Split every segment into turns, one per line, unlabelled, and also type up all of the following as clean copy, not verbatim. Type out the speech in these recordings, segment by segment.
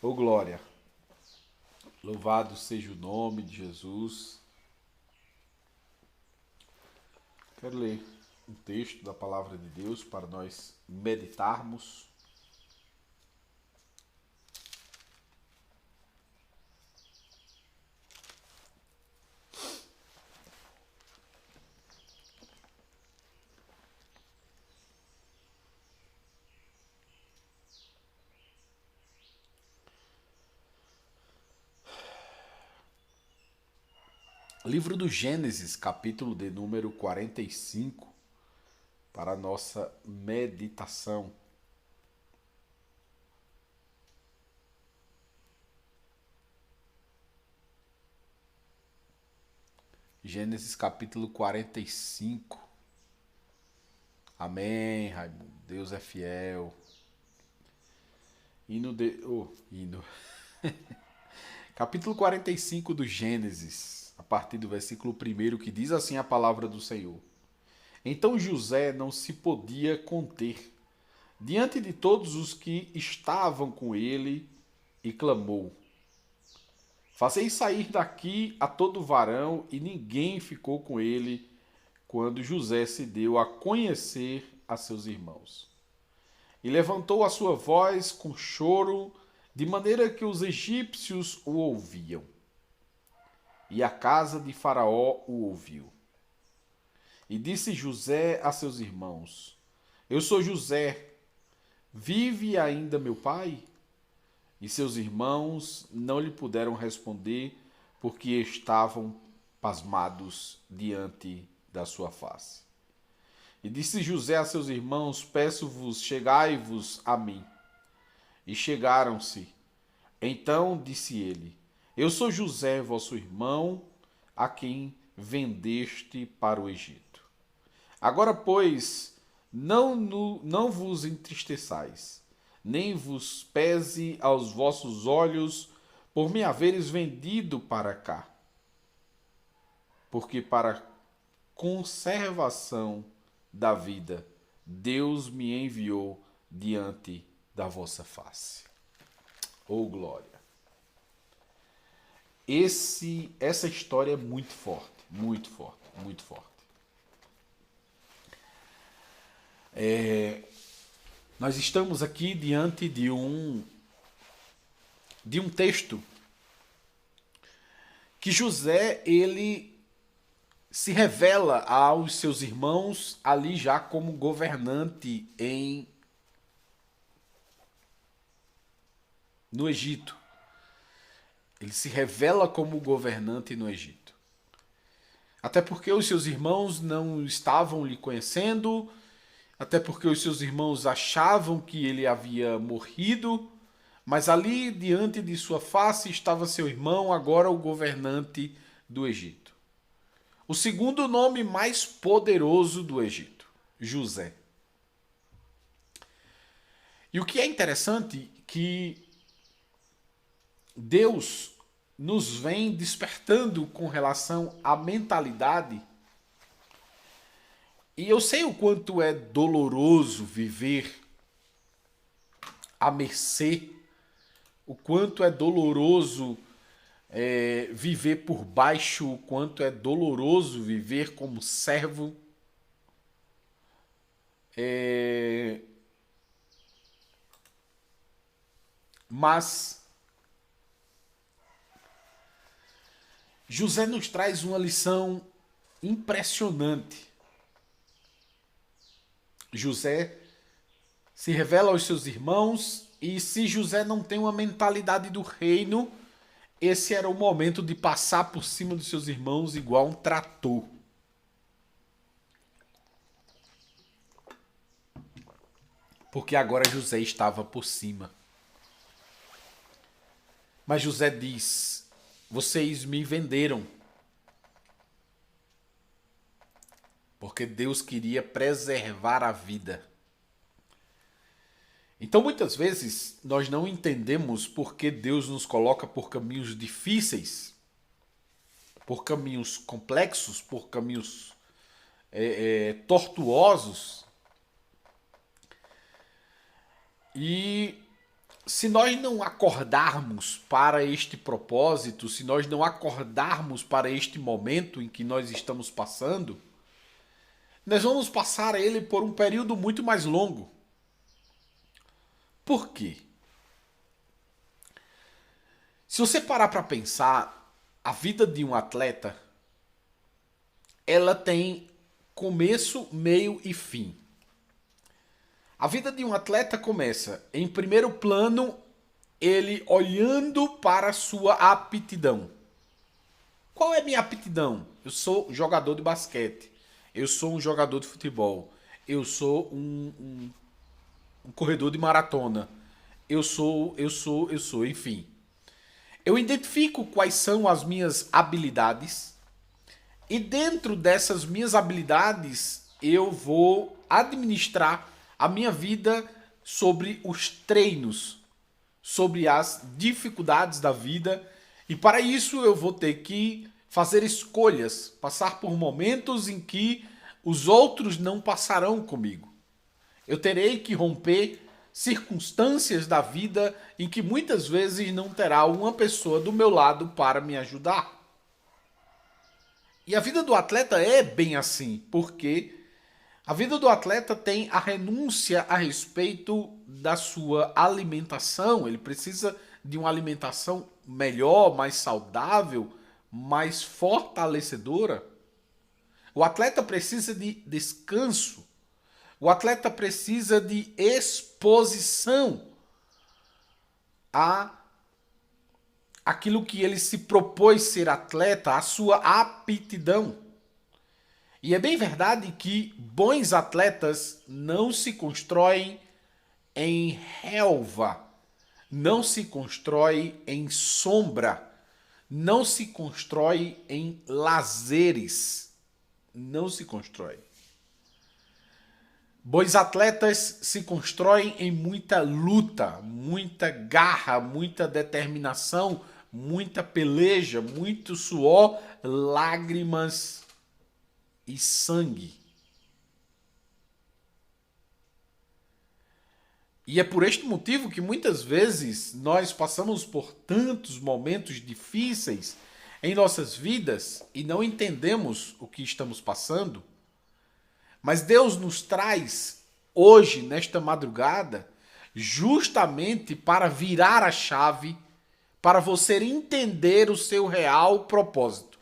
Ô glória, louvado seja o nome de Jesus. Quero ler um texto da palavra de Deus para nós meditarmos. Livro do Gênesis, capítulo de número 45, para a nossa meditação. Gênesis capítulo 45. Amém, Raimundo. Deus é fiel. Hino. Capítulo 45 do Gênesis, a partir do versículo 1, que diz assim a palavra do Senhor. Então José não se podia conter diante de todos os que estavam com ele e clamou: Fazei sair daqui a todo varão, e ninguém ficou com ele quando José se deu a conhecer a seus irmãos. E levantou a sua voz com choro, de maneira que os egípcios o ouviam. E a casa de Faraó o ouviu. E disse José a seus irmãos: Eu sou José, vive ainda meu pai? E seus irmãos não lhe puderam responder, porque estavam pasmados diante da sua face. E disse José a seus irmãos: Peço-vos, chegai-vos a mim. E chegaram-se. Então disse ele: Eu sou José, vosso irmão, a quem vendeste para o Egito. Agora, pois, não vos entristeçais, nem vos pese aos vossos olhos por me haveres vendido para cá. Porque para conservação da vida, Deus me enviou diante da vossa face. Oh glória! Essa história é muito forte, muito forte, muito forte. Nós estamos aqui diante de um texto que José, ele se revela aos seus irmãos ali já como governante no Egito. Ele se revela como governante no Egito. Até porque os seus irmãos não estavam lhe conhecendo, até porque os seus irmãos achavam que ele havia morrido, mas ali diante de sua face estava seu irmão, agora o governante do Egito. O segundo nome mais poderoso do Egito, José. E o que é interessante que Deus nos vem despertando com relação à mentalidade. E eu sei o quanto é doloroso viver à mercê, o quanto é doloroso viver por baixo, o quanto é doloroso viver como servo. Mas José nos traz uma lição impressionante. José se revela aos seus irmãos, e se José não tem uma mentalidade do reino, esse era o momento de passar por cima dos seus irmãos igual um trator. Porque agora José estava por cima. Mas José diz: Vocês me venderam. Porque Deus queria preservar a vida. Então, muitas vezes, nós não entendemos por que Deus nos coloca por caminhos difíceis, por caminhos complexos, por caminhos tortuosos. E se nós não acordarmos para este propósito, se nós não acordarmos para este momento em que nós estamos passando, nós vamos passar ele por um período muito mais longo. Por quê? Se você parar para pensar, a vida de um atleta, ela tem começo, meio e fim. A vida de um atleta começa, em primeiro plano, ele olhando para a sua aptidão. Qual é minha aptidão? Eu sou jogador de basquete. Eu sou um jogador de futebol. Eu sou um corredor de maratona. Enfim. Eu identifico quais são as minhas habilidades e dentro dessas minhas habilidades eu vou administrar a minha vida sobre os treinos, sobre as dificuldades da vida, e para isso eu vou ter que fazer escolhas, passar por momentos em que os outros não passarão comigo. Eu terei que romper circunstâncias da vida em que muitas vezes não terá uma pessoa do meu lado para me ajudar. E a vida do atleta é bem assim, porque a vida do atleta tem a renúncia a respeito da sua alimentação. Ele precisa de uma alimentação melhor, mais saudável, mais fortalecedora. O atleta precisa de descanso. O atleta precisa de exposição a aquilo que ele se propôs ser atleta, a sua aptidão. E é bem verdade que bons atletas não se constroem em relva, não se constrói em sombra, não se constrói em lazeres, não se constrói. Bons atletas se constroem em muita luta, muita garra, muita determinação, muita peleja, muito suor, lágrimas e sangue. E é por este motivo que muitas vezes nós passamos por tantos momentos difíceis em nossas vidas e não entendemos o que estamos passando. Mas Deus nos traz hoje, nesta madrugada, justamente para virar a chave, para você entender o seu real propósito.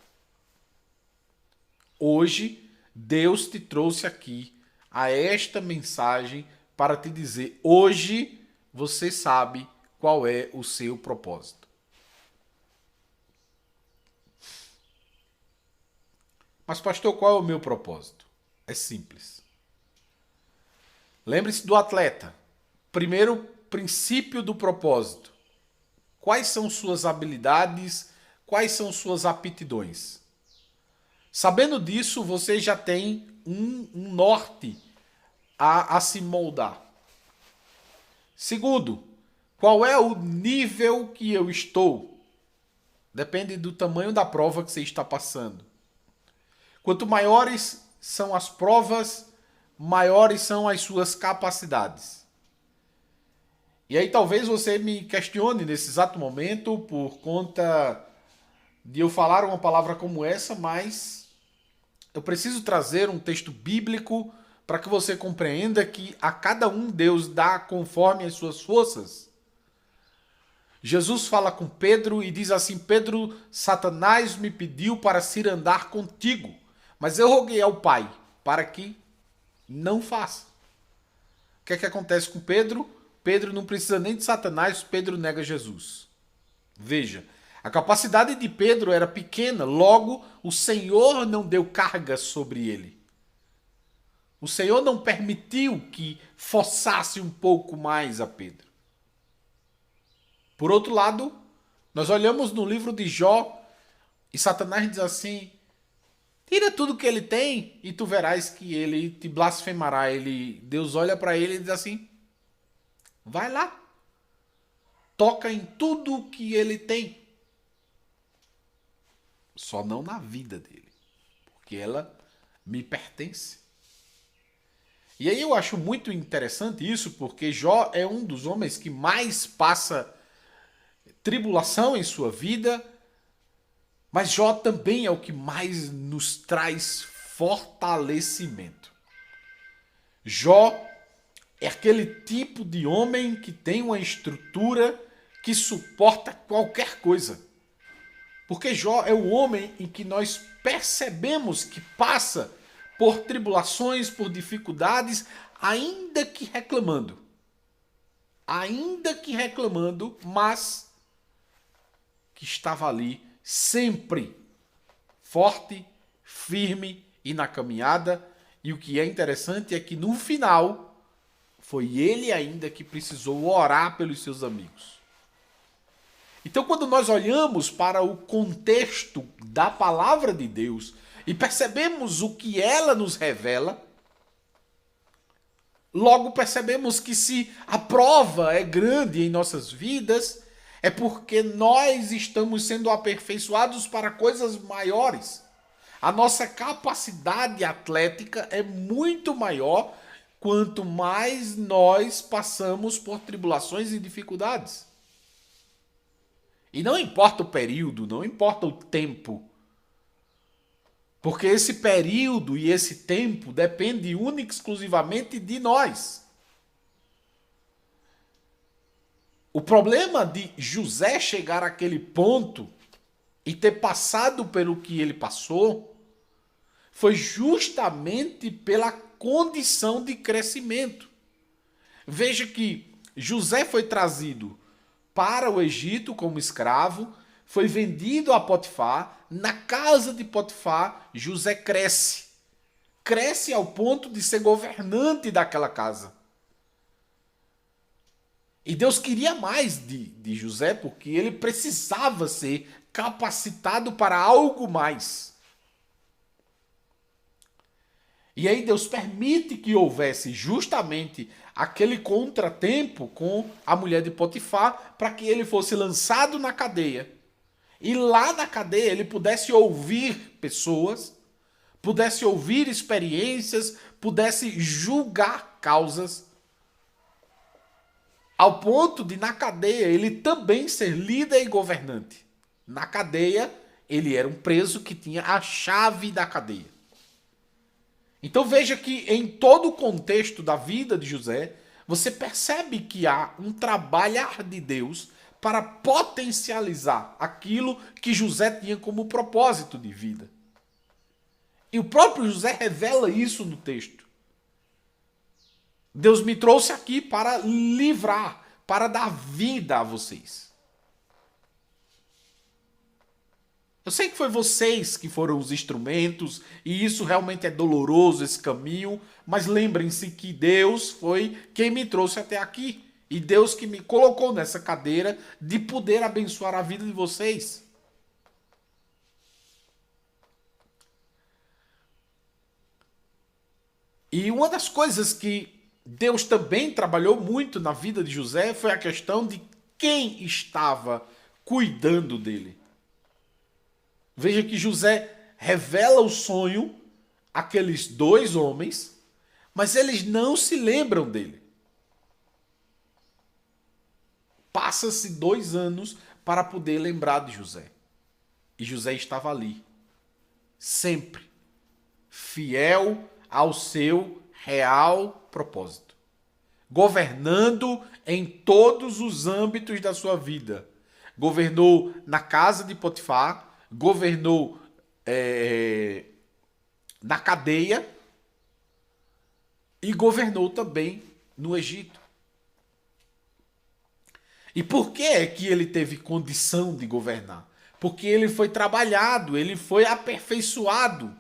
Hoje, Deus te trouxe aqui a esta mensagem para te dizer: hoje você sabe qual é o seu propósito. Mas, pastor, qual é o meu propósito? É simples. Lembre-se do atleta. Primeiro princípio do propósito. Quais são suas habilidades? Quais são suas aptidões? Sabendo disso, você já tem um norte a se moldar. Segundo, qual é o nível que eu estou? Depende do tamanho da prova que você está passando. Quanto maiores são as provas, maiores são as suas capacidades. E aí talvez você me questione nesse exato momento por conta de eu falar uma palavra como essa, mas eu preciso trazer um texto bíblico para que você compreenda que a cada um Deus dá conforme as suas forças. Jesus fala com Pedro e diz assim: Pedro, Satanás me pediu para ir andar contigo, mas eu roguei ao Pai para que não faça. O que é que acontece com Pedro? Pedro não precisa nem de Satanás, Pedro nega Jesus. Veja, a capacidade de Pedro era pequena, logo o Senhor não deu carga sobre ele. O Senhor não permitiu que forçasse um pouco mais a Pedro. Por outro lado, nós olhamos no livro de Jó e Satanás diz assim: tira tudo que ele tem e tu verás que ele te blasfemará. Deus olha para ele e diz assim: vai lá, toca em tudo que ele tem. Só não na vida dele, porque ela me pertence. E aí eu acho muito interessante isso, porque Jó é um dos homens que mais passa tribulação em sua vida, mas Jó também é o que mais nos traz fortalecimento. Jó é aquele tipo de homem que tem uma estrutura que suporta qualquer coisa. Porque Jó é o homem em que nós percebemos que passa por tribulações, por dificuldades, ainda que reclamando. Ainda que reclamando, mas que estava ali sempre forte, firme e na caminhada. E o que é interessante é que no final foi ele ainda que precisou orar pelos seus amigos. Então, quando nós olhamos para o contexto da palavra de Deus e percebemos o que ela nos revela, logo percebemos que se a prova é grande em nossas vidas, é porque nós estamos sendo aperfeiçoados para coisas maiores. A nossa capacidade atlética é muito maior quanto mais nós passamos por tribulações e dificuldades. E não importa o período, não importa o tempo. Porque esse período e esse tempo depende única e exclusivamente de nós. O problema de José chegar àquele ponto e ter passado pelo que ele passou foi justamente pela condição de crescimento. Veja que José foi trazido para o Egito como escravo, foi vendido a Potifar. Na casa de Potifar, José cresce. Cresce ao ponto de ser governante daquela casa. E Deus queria mais de José, porque ele precisava ser capacitado para algo mais. E aí Deus permite que houvesse justamente aquele contratempo com a mulher de Potifar para que ele fosse lançado na cadeia. E lá na cadeia ele pudesse ouvir pessoas, pudesse ouvir experiências, pudesse julgar causas, ao ponto de na cadeia ele também ser líder e governante. Na cadeia ele era um preso que tinha a chave da cadeia. Então veja que em todo o contexto da vida de José, você percebe que há um trabalhar de Deus para potencializar aquilo que José tinha como propósito de vida. E o próprio José revela isso no texto. Deus me trouxe aqui para livrar, para dar vida a vocês. Eu sei que foi vocês que foram os instrumentos, e isso realmente é doloroso, esse caminho, mas lembrem-se que Deus foi quem me trouxe até aqui. E Deus que me colocou nessa cadeira de poder abençoar a vida de vocês. E uma das coisas que Deus também trabalhou muito na vida de José foi a questão de quem estava cuidando dele. Veja que José revela o sonho àqueles dois homens, mas eles não se lembram dele. Passa-se 2 anos para poder lembrar de José. E José estava ali, sempre, fiel ao seu real propósito, governando em todos os âmbitos da sua vida. Governou na casa de Potifar, governou na cadeia e governou também no Egito. E por que é que ele teve condição de governar? Porque ele foi trabalhado, ele foi aperfeiçoado.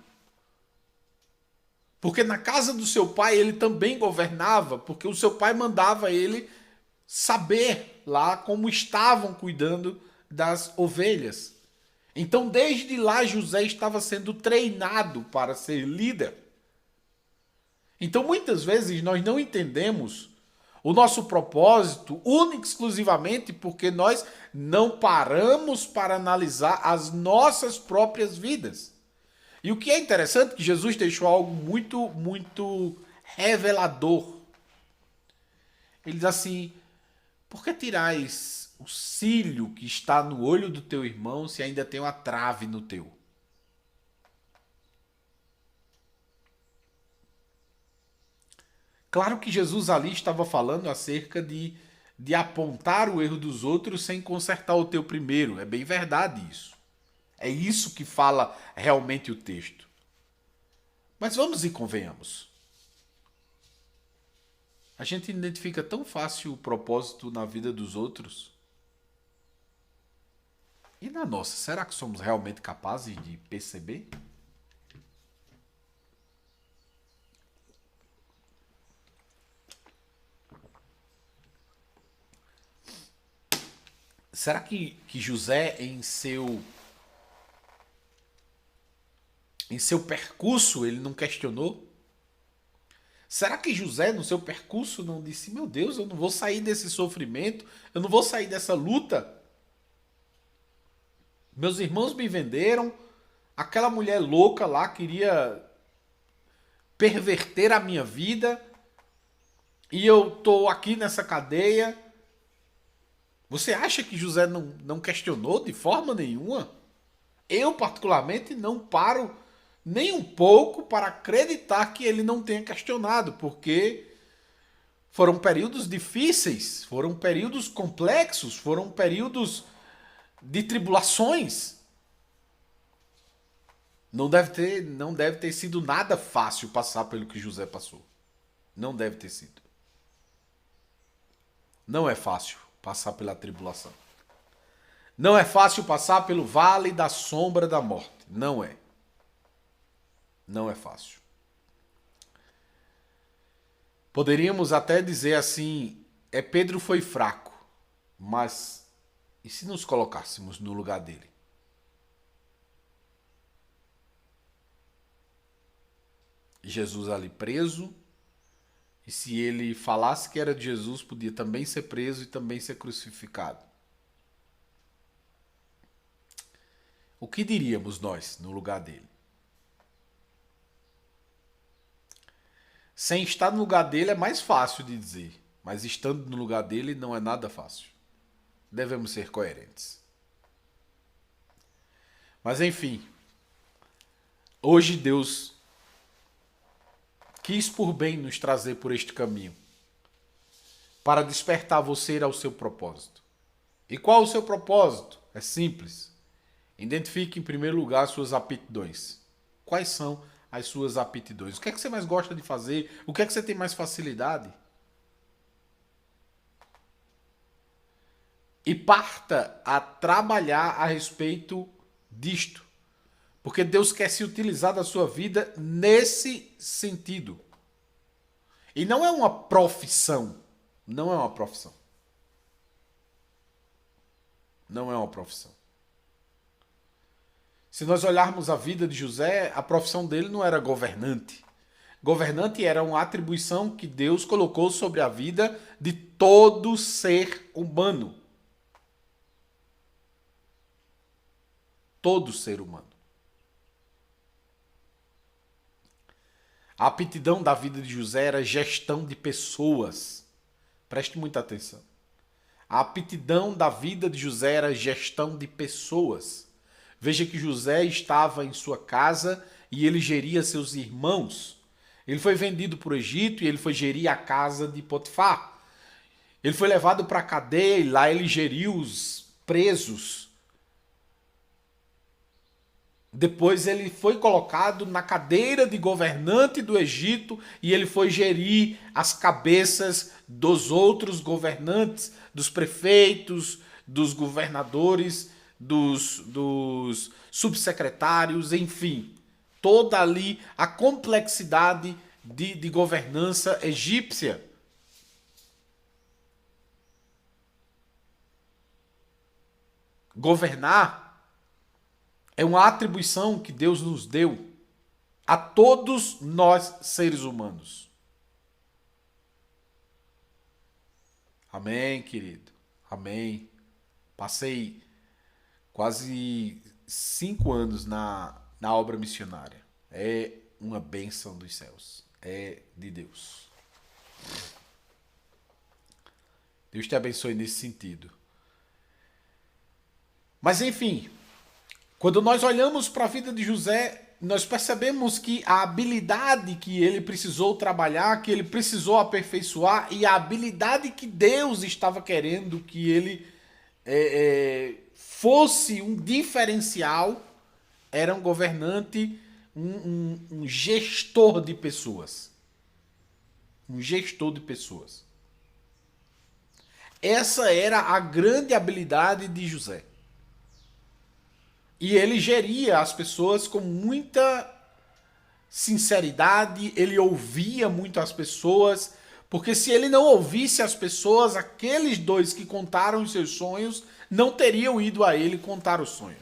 Porque na casa do seu pai ele também governava, porque o seu pai mandava ele saber lá como estavam cuidando das ovelhas. Então, desde lá, José estava sendo treinado para ser líder. Então, muitas vezes, nós não entendemos o nosso propósito único e exclusivamente porque nós não paramos para analisar as nossas próprias vidas. E o que é interessante é que Jesus deixou algo muito revelador. Ele diz assim: por que tirais o cílio que está no olho do teu irmão se ainda tem uma trave no teu? Claro que Jesus ali estava falando acerca de apontar o erro dos outros sem consertar o teu primeiro. É bem verdade isso. É isso que fala realmente o texto. Mas vamos e convenhamos. A gente identifica tão fácil o propósito na vida dos outros. E na nossa, será que somos realmente capazes de perceber? Será que José, em seu percurso, ele não questionou? Será que José, no seu percurso, não disse: meu Deus, eu não vou sair desse sofrimento, eu não vou sair dessa luta? Meus irmãos me venderam, aquela mulher louca lá queria perverter a minha vida, e eu estou aqui nessa cadeia. Você acha que José não questionou de forma nenhuma? Eu, particularmente, não paro nem um pouco para acreditar que ele não tenha questionado, porque foram períodos difíceis, foram períodos complexos, foram períodos de tribulações. Não deve ter sido nada fácil passar pelo que José passou. Não deve ter sido. Não é fácil passar pela tribulação. Não é fácil passar pelo vale da sombra da morte. Não é. Não é fácil. Poderíamos até dizer assim: Pedro foi fraco, mas e se nos colocássemos no lugar dele? Jesus ali preso, e se ele falasse que era de Jesus, podia também ser preso e também ser crucificado. O que diríamos nós no lugar dele? Sem estar no lugar dele é mais fácil de dizer, mas estando no lugar dele não é nada fácil. Devemos ser coerentes. Mas enfim, hoje Deus quis por bem nos trazer por este caminho, para despertar você ao seu propósito. E qual o seu propósito? É simples. Identifique em primeiro lugar as suas aptidões. Quais são as suas aptidões? O que é que você mais gosta de fazer? O que é que você tem mais facilidade? E parta a trabalhar a respeito disto. Porque Deus quer se utilizar da sua vida nesse sentido. E não é uma profissão. Não é uma profissão. Não é uma profissão. Se nós olharmos a vida de José, a profissão dele não era governante. Governante era uma atribuição que Deus colocou sobre a vida de todo ser humano. Todo ser humano. A aptidão da vida de José era gestão de pessoas. Preste muita atenção. A aptidão da vida de José era gestão de pessoas. Veja que José estava em sua casa e ele geria seus irmãos. Ele foi vendido para o Egito e ele foi gerir a casa de Potifar. Ele foi levado para a cadeia e lá ele geriu os presos. Depois ele foi colocado na cadeira de governante do Egito e ele foi gerir as cabeças dos outros governantes, dos prefeitos, dos governadores, dos subsecretários, enfim. Toda ali a complexidade de governança egípcia. Governar é uma atribuição que Deus nos deu a todos nós seres humanos. Amém, querido? Amém. Passei quase 5 anos na obra missionária. É uma bênção dos céus. é de Deus. Deus te abençoe nesse sentido. Mas enfim, quando nós olhamos para a vida de José, nós percebemos que a habilidade que ele precisou trabalhar, que ele precisou aperfeiçoar, e a habilidade que Deus estava querendo que ele fosse um diferencial, era um governante, um gestor de pessoas. Um gestor de pessoas. Essa era a grande habilidade de José. E ele geria as pessoas com muita sinceridade, ele ouvia muito as pessoas, porque se ele não ouvisse as pessoas, aqueles dois que contaram os seus sonhos não teriam ido a ele contar os sonhos.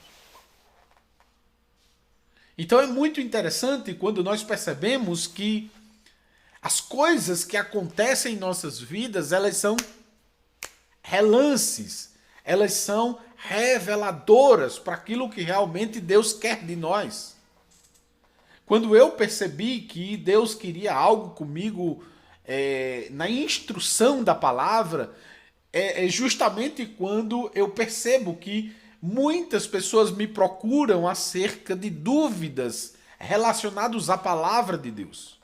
Então é muito interessante quando nós percebemos que as coisas que acontecem em nossas vidas, elas são relances, elas são reveladoras para aquilo que realmente Deus quer de nós. Quando eu percebi que Deus queria algo comigo na instrução da palavra, é justamente quando eu percebo que muitas pessoas me procuram acerca de dúvidas relacionadas à palavra de Deus.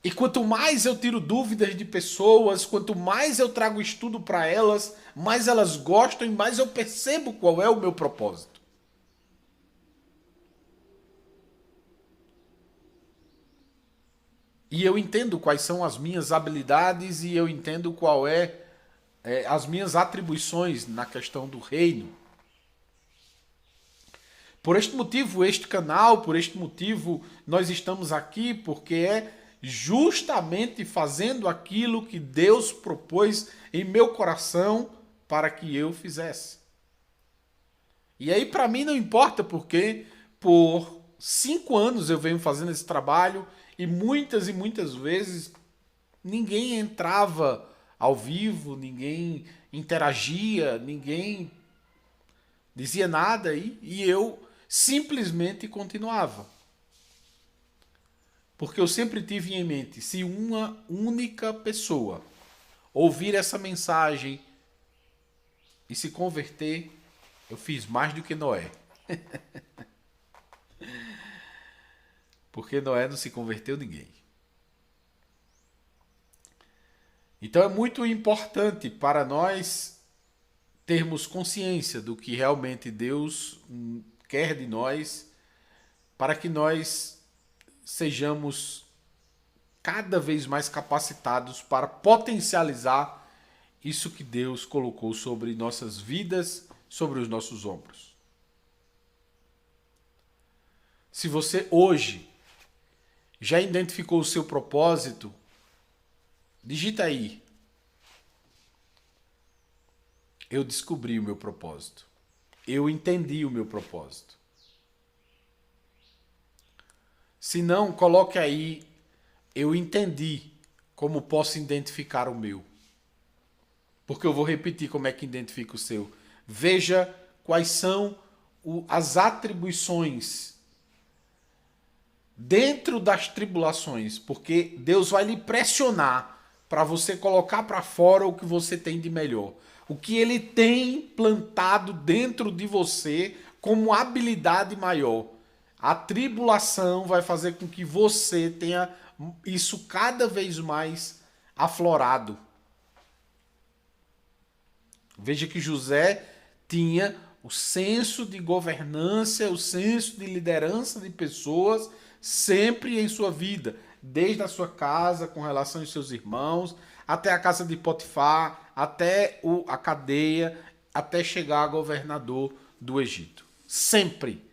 E quanto mais eu tiro dúvidas de pessoas, quanto mais eu trago estudo para elas, mais elas gostam e mais eu percebo qual é o meu propósito. E eu entendo quais são as minhas habilidades e eu entendo qual as minhas atribuições na questão do reino. Por este motivo, este canal, por este motivo, nós estamos aqui, porque é justamente fazendo aquilo que Deus propôs em meu coração para que eu fizesse. E aí para mim não importa, porque por 5 anos eu venho fazendo esse trabalho e muitas vezes ninguém entrava ao vivo, ninguém interagia, ninguém dizia nada e eu simplesmente continuava. Porque eu sempre tive em mente, se uma única pessoa ouvir essa mensagem e se converter, eu fiz mais do que Noé. Porque Noé não se converteu ninguém. Então é muito importante para nós termos consciência do que realmente Deus quer de nós, para que nós sejamos cada vez mais capacitados para potencializar isso que Deus colocou sobre nossas vidas, sobre os nossos ombros. Se você hoje já identificou o seu propósito, digita aí: eu descobri o meu propósito. Eu entendi o meu propósito. Se não, coloque aí: eu entendi como posso identificar o meu. Porque eu vou repetir como é que identifica o seu. Veja quais são as atribuições dentro das tribulações, porque Deus vai lhe pressionar para você colocar para fora o que você tem de melhor. O que ele tem plantado dentro de você como habilidade maior. A tribulação vai fazer com que você tenha isso cada vez mais aflorado. Veja que José tinha o senso de governança, o senso de liderança de pessoas sempre em sua vida, desde a sua casa, com relação aos seus irmãos, até a casa de Potifar, até a cadeia, até chegar a governador do Egito. Sempre.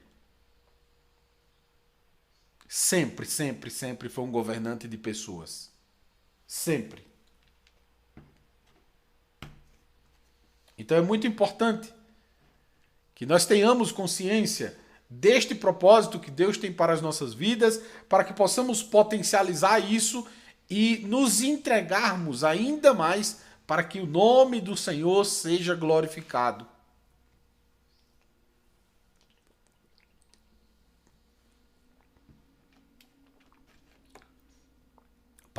Sempre, sempre, sempre foi um governante de pessoas. Sempre. Então é muito importante que nós tenhamos consciência deste propósito que Deus tem para as nossas vidas, para que possamos potencializar isso e nos entregarmos ainda mais para que o nome do Senhor seja glorificado.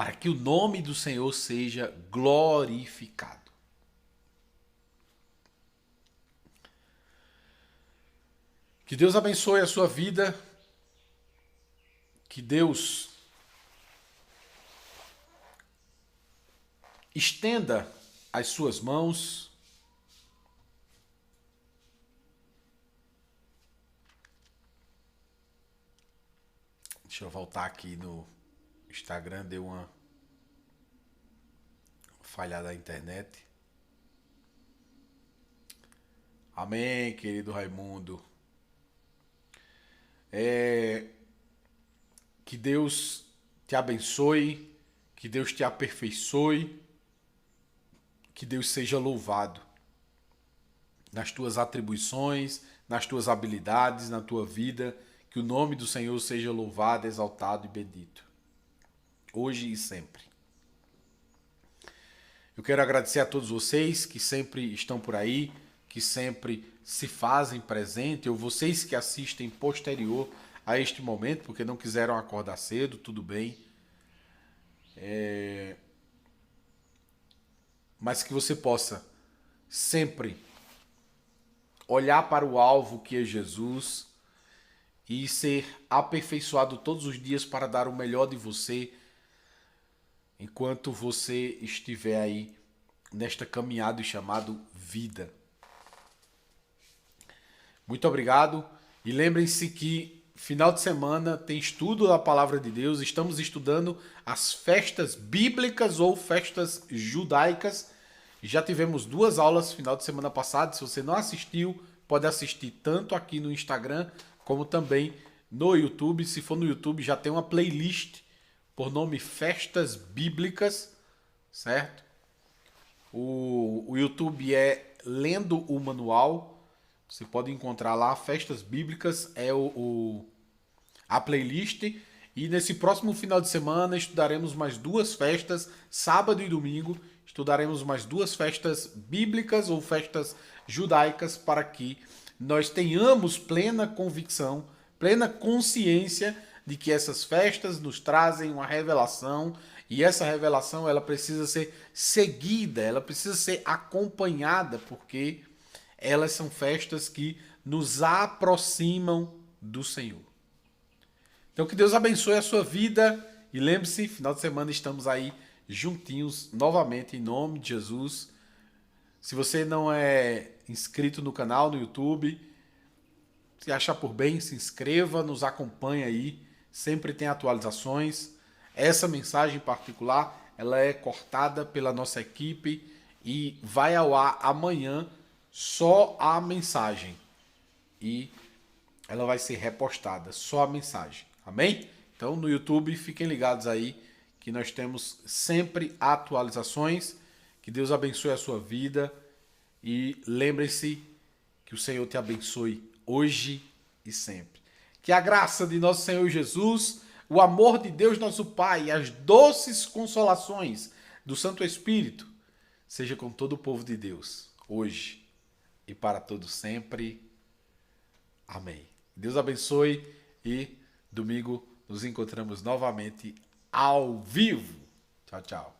para que o nome do Senhor seja glorificado. Que Deus abençoe a sua vida, que Deus estenda as suas mãos. Deixa eu voltar aqui no Instagram, deu uma falhada na internet. Amém, querido Raimundo. Que Deus te abençoe, que Deus te aperfeiçoe, que Deus seja louvado nas tuas atribuições, nas tuas habilidades, na tua vida, que o nome do Senhor seja louvado, exaltado e bendito, hoje e sempre. Eu quero agradecer a todos vocês que sempre estão por aí, que sempre se fazem presente, ou vocês que assistem posterior a este momento, porque não quiseram acordar cedo, tudo bem. Mas que você possa sempre olhar para o alvo que é Jesus e ser aperfeiçoado todos os dias para dar o melhor de você enquanto você estiver aí nesta caminhada chamada vida. Muito obrigado e lembrem-se que final de semana tem estudo da Palavra de Deus. Estamos estudando as festas bíblicas ou festas judaicas. Já tivemos 2 aulas final de semana passada. Se você não assistiu, pode assistir tanto aqui no Instagram como também no YouTube. Se for no YouTube, já tem uma playlist por nome Festas Bíblicas, certo? O YouTube é Lendo o Manual. Você pode encontrar lá, Festas Bíblicas é a playlist. E nesse próximo final de semana estudaremos mais 2 festas, sábado e domingo. Estudaremos mais 2 festas bíblicas ou festas judaicas para que nós tenhamos plena convicção, plena consciência de que essas festas nos trazem uma revelação e essa revelação ela precisa ser seguida, ela precisa ser acompanhada, porque elas são festas que nos aproximam do Senhor. Então que Deus abençoe a sua vida e lembre-se, final de semana estamos aí juntinhos novamente em nome de Jesus. Se você não é inscrito no canal no YouTube, se achar por bem, se inscreva, nos acompanhe aí, sempre tem atualizações. Essa mensagem em particular, ela é cortada pela nossa equipe e vai ao ar amanhã só a mensagem. E ela vai ser repostada, só a mensagem. Amém? Então no YouTube fiquem ligados aí que nós temos sempre atualizações. Que Deus abençoe a sua vida e lembre-se que o Senhor te abençoe hoje e sempre. Que a graça de nosso Senhor Jesus, o amor de Deus nosso Pai e as doces consolações do Santo Espírito seja com todo o povo de Deus, hoje e para todo sempre. Amém. Deus abençoe e domingo nos encontramos novamente ao vivo. Tchau, tchau.